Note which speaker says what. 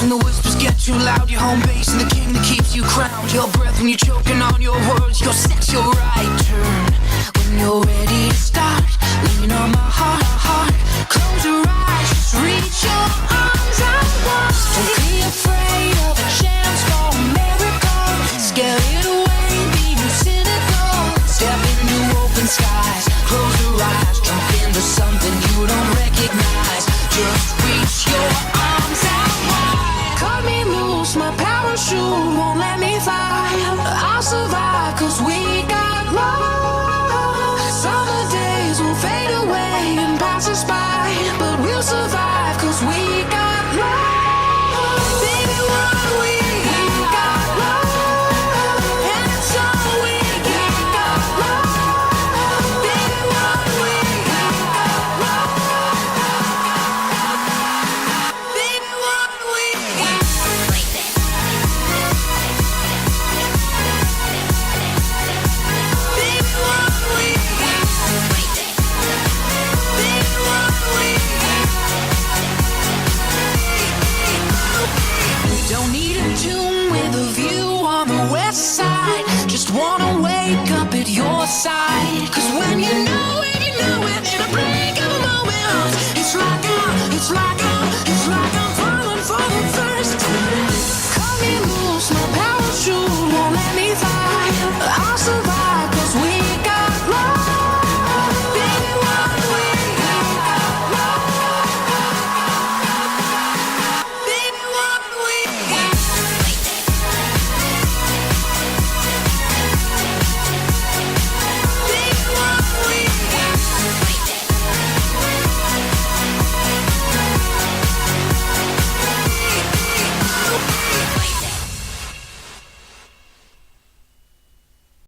Speaker 1: when the whispers get too loud. Your home base and the king that keeps you crowned. Your breath when you're choking on your words. Your sex, your right turn. When you're ready to start, lean on my heart. Close your eyes, just reach your arms out wide. Don't be afraid of a chance for a miracle. Scare it away, be cynical. Step into open skies, close your eyes. Jump into something you don't recognize. Just reach your arms out wide. Cut me loose, my parachute won't let me fly. I'll survive cause we got love. Summer days will fade away and pass us by, but we'll survive cause we got love. Baby, what we got love. And it's all we got love. Baby, what we got love. Baby, what we got. Baby, what we got. Baby, what we got. Don't need a tune with a view on the west side. Just wanna wake up at your side. Cause when you know